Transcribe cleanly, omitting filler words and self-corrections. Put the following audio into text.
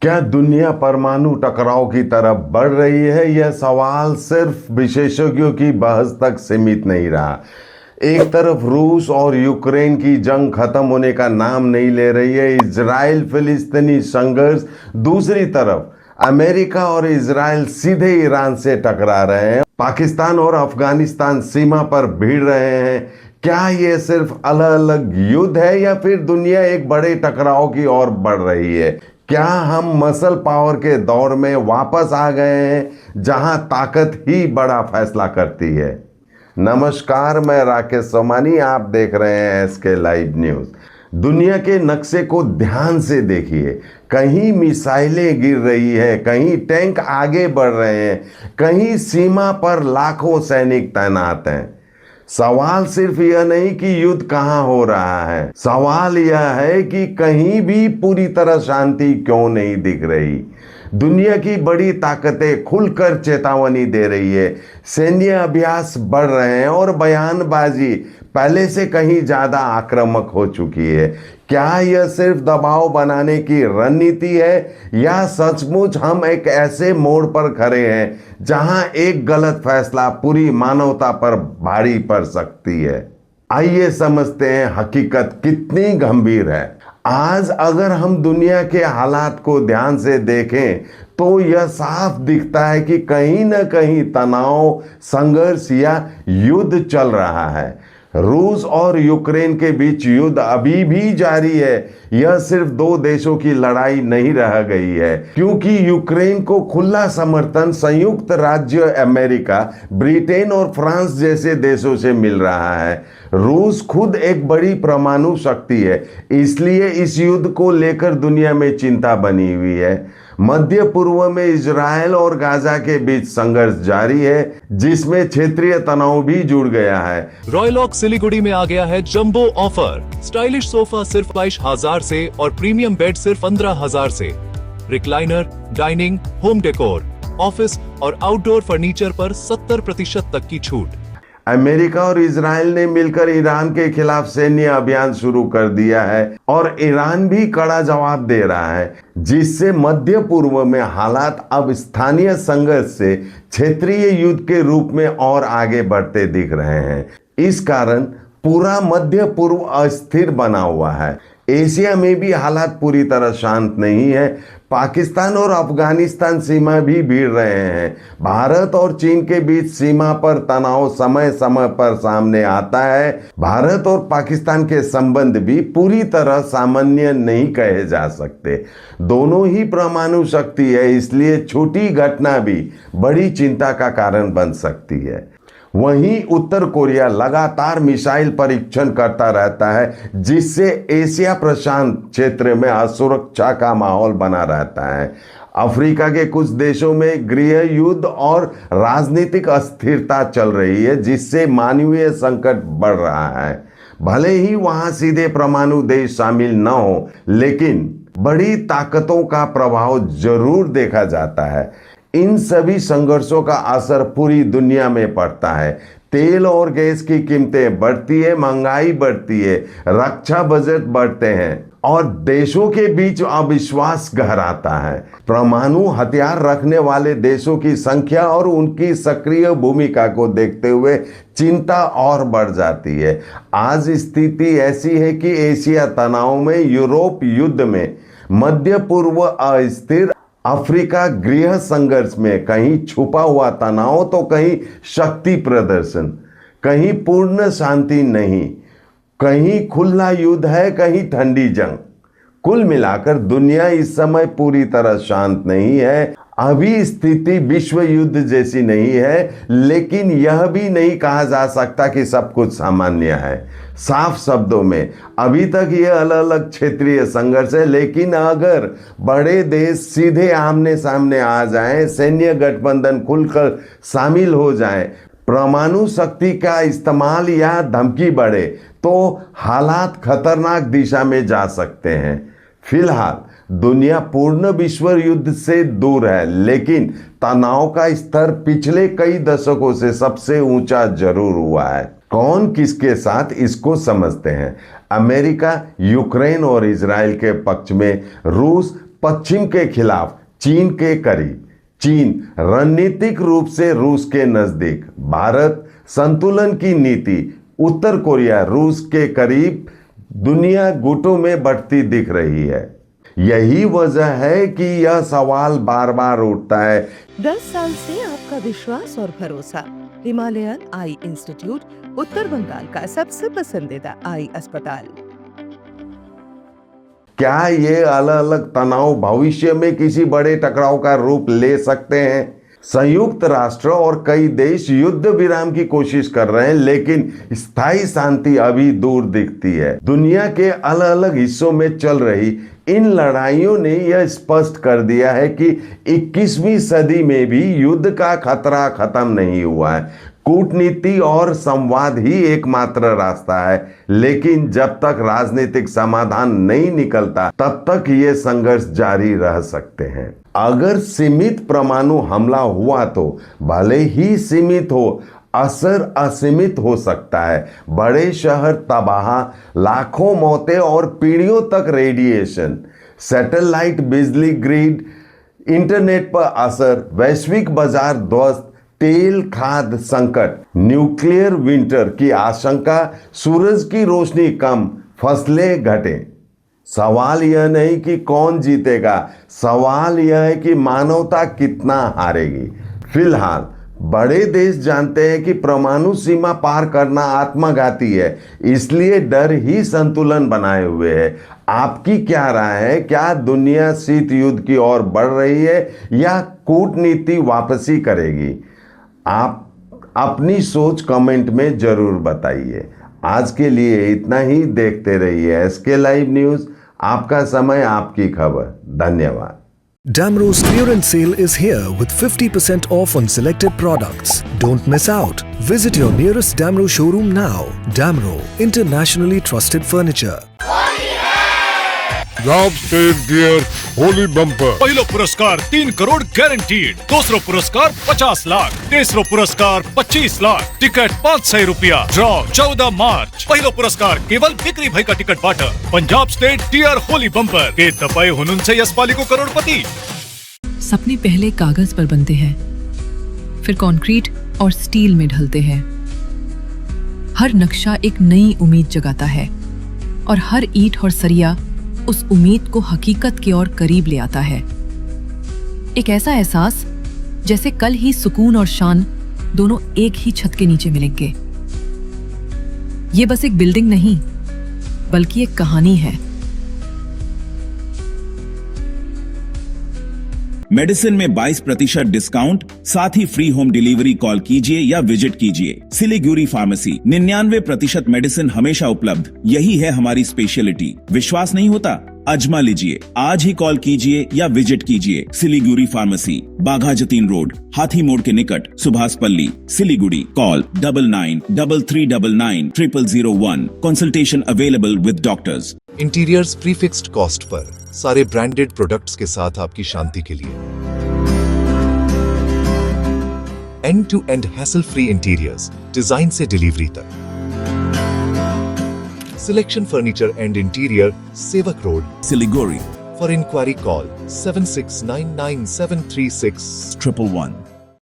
क्या दुनिया परमाणु टकराव की तरफ बढ़ रही है? यह सवाल सिर्फ विशेषज्ञों की बहस तक सीमित नहीं रहा। एक तरफ रूस और यूक्रेन की जंग खत्म होने का नाम नहीं ले रही है, इजराइल फिलिस्तीनी संघर्ष। दूसरी तरफ अमेरिका और इजराइल सीधे ईरान से टकरा रहे हैं, पाकिस्तान और अफगानिस्तान सीमा पर भिड़ रहे हैं। क्या ये सिर्फ अलग अलग युद्ध है या फिर दुनिया एक बड़े टकराव की ओर बढ़ रही है? क्या हम मसल पावर के दौर में वापस आ गए हैं जहां ताकत ही बड़ा फैसला करती है? नमस्कार, मैं राकेश सोमानी, आप देख रहे हैं एसके लाइव न्यूज। दुनिया के नक्शे को ध्यान से देखिए। कहीं मिसाइलें गिर रही है, कहीं टैंक आगे बढ़ रहे हैं, कहीं सीमा पर लाखों सैनिक तैनात हैं। सवाल सिर्फ यह नहीं कि युद्ध कहां हो रहा है, सवाल यह है कि कहीं भी पूरी तरह शांति क्यों नहीं दिख रही। दुनिया की बड़ी ताकतें खुलकर चेतावनी दे रही है, सैन्य अभ्यास बढ़ रहे हैं और बयानबाजी पहले से कहीं ज्यादा आक्रामक हो चुकी है। क्या यह सिर्फ दबाव बनाने की रणनीति है या सचमुच हम एक ऐसे मोड़ पर खड़े हैं जहां एक गलत फैसला पूरी मानवता पर भारी पड़ सकती है? आइए समझते हैं हकीकत कितनी गंभीर है। आज अगर हम दुनिया के हालात को ध्यान से देखें तो यह साफ दिखता है कि कहीं न कहीं तनाव, संघर्ष या युद्ध चल रहा है। रूस और यूक्रेन के बीच युद्ध अभी भी जारी है। यह सिर्फ दो देशों की लड़ाई नहीं रह गई है, क्योंकि यूक्रेन को खुला समर्थन संयुक्त राज्य अमेरिका, ब्रिटेन और फ्रांस जैसे देशों से मिल रहा है। रूस खुद एक बड़ी परमाणु शक्ति है, इसलिए इस युद्ध को लेकर दुनिया में चिंता बनी हुई है। मध्य पूर्व में इजराइल और गाजा के बीच संघर्ष जारी है, जिसमें क्षेत्रीय तनाव भी जुड़ गया है। रॉयलॉक सिलीगुड़ी में आ गया है जंबो ऑफर। स्टाइलिश सोफा सिर्फ 22,000 से और प्रीमियम बेड सिर्फ 15,000 से। Recliner, dining, home decor, office और आउटडोर फर्नीचर पर 70% तक की छूट। अमेरिका और इजराइल ने मिलकर ईरान के खिलाफ सैन्य अभियान शुरू कर दिया है और ईरान भी कड़ा जवाब दे रहा है, जिससे मध्य पूर्व में हालात अब स्थानीय संघर्ष से क्षेत्रीय युद्ध के रूप में और आगे बढ़ते दिख रहे हैं। इस कारण पूरा मध्य पूर्व अस्थिर बना हुआ है। एशिया में भी हालात पूरी तरह शांत नहीं है। पाकिस्तान और अफगानिस्तान सीमा भी भिड़ रहे हैं। भारत और चीन के बीच सीमा पर तनाव समय समय पर सामने आता है। भारत और पाकिस्तान के संबंध भी पूरी तरह सामान्य नहीं कहे जा सकते। दोनों ही परमाणु शक्ति है, इसलिए छोटी घटना भी बड़ी चिंता का कारण बन सकती है। वहीं उत्तर कोरिया लगातार मिसाइल परीक्षण करता रहता है, जिससे एशिया प्रशांत क्षेत्र में असुरक्षा का माहौल बना रहता है। अफ्रीका के कुछ देशों में गृह युद्ध और राजनीतिक अस्थिरता चल रही है, जिससे मानवीय संकट बढ़ रहा है। भले ही वहां सीधे परमाणु देश शामिल न हो, लेकिन बड़ी ताकतों का प्रभाव जरूर देखा जाता है। इन सभी संघर्षों का असर पूरी दुनिया में पड़ता है। तेल और गैस की कीमतें बढ़ती है, महंगाई बढ़ती है, रक्षा बजट बढ़ते हैं और देशों के बीच अविश्वास गहराता है। परमाणु हथियार रखने वाले देशों की संख्या और उनकी सक्रिय भूमिका को देखते हुए चिंता और बढ़ जाती है। आज स्थिति ऐसी है कि एशिया तनाव में, यूरोप युद्ध में, मध्य पूर्व अस्थिर, अफ्रीका गृह संघर्ष में, कहीं छुपा हुआ तनाव तो कहीं शक्ति प्रदर्शन, कहीं पूर्ण शांति नहीं, कहीं खुला युद्ध है, कहीं ठंडी जंग। कुल मिलाकर दुनिया इस समय पूरी तरह शांत नहीं है। अभी स्थिति विश्व युद्ध जैसी नहीं है, लेकिन यह भी नहीं कहा जा सकता कि सब कुछ सामान्य है। साफ शब्दों में अभी तक ये अलग अलग क्षेत्रीय संघर्ष है, लेकिन अगर बड़े देश सीधे आमने सामने आ जाएं, सैन्य गठबंधन खुलकर शामिल हो जाएं, परमाणु शक्ति का इस्तेमाल या धमकी बढ़े, तो हालात खतरनाक दिशा में जा सकते हैं। फिलहाल दुनिया पूर्ण विश्व युद्ध से दूर है, लेकिन तनाव का स्तर पिछले कई दशकों से सबसे ऊंचा जरूर हुआ है। कौन किसके साथ, इसको समझते हैं। अमेरिका यूक्रेन और इजराइल के पक्ष में, रूस पश्चिम के खिलाफ चीन के करीब, चीन रणनीतिक रूप से रूस के नजदीक, भारत संतुलन की नीति, उत्तर कोरिया रूस के करीब, दुनिया गुटों में बढ़ती दिख रही है। यही वजह है कि यह सवाल बार बार उठता है। 10 साल से आपका विश्वास और भरोसा। हिमालयन आई इंस्टीट्यूट, उत्तर बंगाल का सबसे पसंदीदा आई अस्पताल। क्या ये अलग अलग तनाव भविष्य में किसी बड़े टकराव का रूप ले सकते हैं? संयुक्त राष्ट्र और कई देश युद्ध विराम की कोशिश कर रहे हैं, लेकिन स्थायी शांति अभी दूर दिखती है। दुनिया के अलग अलग हिस्सों में चल रही इन लड़ाइयों ने यह स्पष्ट कर दिया है कि 21वीं सदी में भी युद्ध का खतरा खत्म नहीं हुआ है। कूटनीति और संवाद ही एकमात्र रास्ता है, लेकिन जब तक राजनीतिक समाधान नहीं निकलता तब तक ये संघर्ष जारी रह सकते हैं। अगर सीमित परमाणु हमला हुआ तो भले ही सीमित हो, असर असीमित हो सकता है। बड़े शहर तबाह, लाखों मौतें और पीढ़ियों तक रेडिएशन, सैटेलाइट बिजली ग्रिड, इंटरनेट पर असर, वैश्विक बाजार ध्वस्त, तेल खाद्य संकट, न्यूक्लियर विंटर की आशंका, सूरज की रोशनी कम, फसलें घटे। सवाल यह नहीं कि कौन जीतेगा, सवाल यह है कि मानवता कितना हारेगी। फिलहाल बड़े देश जानते हैं कि परमाणु सीमा पार करना आत्मघाती है, इसलिए डर ही संतुलन बनाए हुए है। आपकी क्या राय है? क्या दुनिया शीत युद्ध की ओर बढ़ रही है या कूटनीति वापसी करेगी? आप अपनी सोच कमेंट में जरूर बताइए। आज के लिए इतना ही। देखते रहिए SK लाइव न्यूज, आपका समय आपकी खबर। धन्यवाद। Damro's clearance sale is here with 50% off on selected products. Don't miss out. Visit your nearest Damro showroom now. Damro, internationally trusted furniture. Punjab state gear Holi bumper. पहलो पुरस्कार 3 करोड़ गारंटीड, दूसरो पुरस्कार 50 लाख, तीसरो पुरस्कार 25 लाख, टिकट 500 रुपया। Draw 14 March. पहलो पुरस्कार केवल बिक्री भाई का टिकट बाटा। पंजाब स्टेट टीआर होली बम्पर के दबाए हुनुन से यशपाली को करोड़पति। सपने पहले कागज पर बनते हैं, फिर कंक्रीट और स्टील में ढलते हैं। हर नक्शा एक नई उम्मीद जगाता है और हर ईंट और सरिया उस उम्मीद को हकीकत की ओर करीब ले आता है। एक ऐसा एहसास जैसे कल ही सुकून और शान दोनों एक ही छत के नीचे मिलेंगे। ये बस एक बिल्डिंग नहीं, बल्कि एक कहानी है। मेडिसिन में 22% डिस्काउंट, साथ ही फ्री होम डिलीवरी। कॉल कीजिए या विजिट कीजिए। सिलीगुड़ी फार्मेसी, 99% मेडिसिन हमेशा उपलब्ध। यही है हमारी स्पेशलिटी। विश्वास नहीं होता? अजमा लीजिए। आज ही कॉल कीजिए या विजिट कीजिए। सिलीगुड़ी फार्मेसी, बाघा जतीन रोड, हाथी मोड़ के निकट, Subhashpalli, Siliguri. Call 993399 0001। Consultation available with doctors. Interiors prefixed cost per, सारे ब्रांडेड प्रोडक्ट्स के साथ आपकी शांति के लिए। End to end hassle free interiors, design से डिलीवरी तक। Selection furniture and interior, Sevoke road, Siliguri. For inquiry call 7699736111।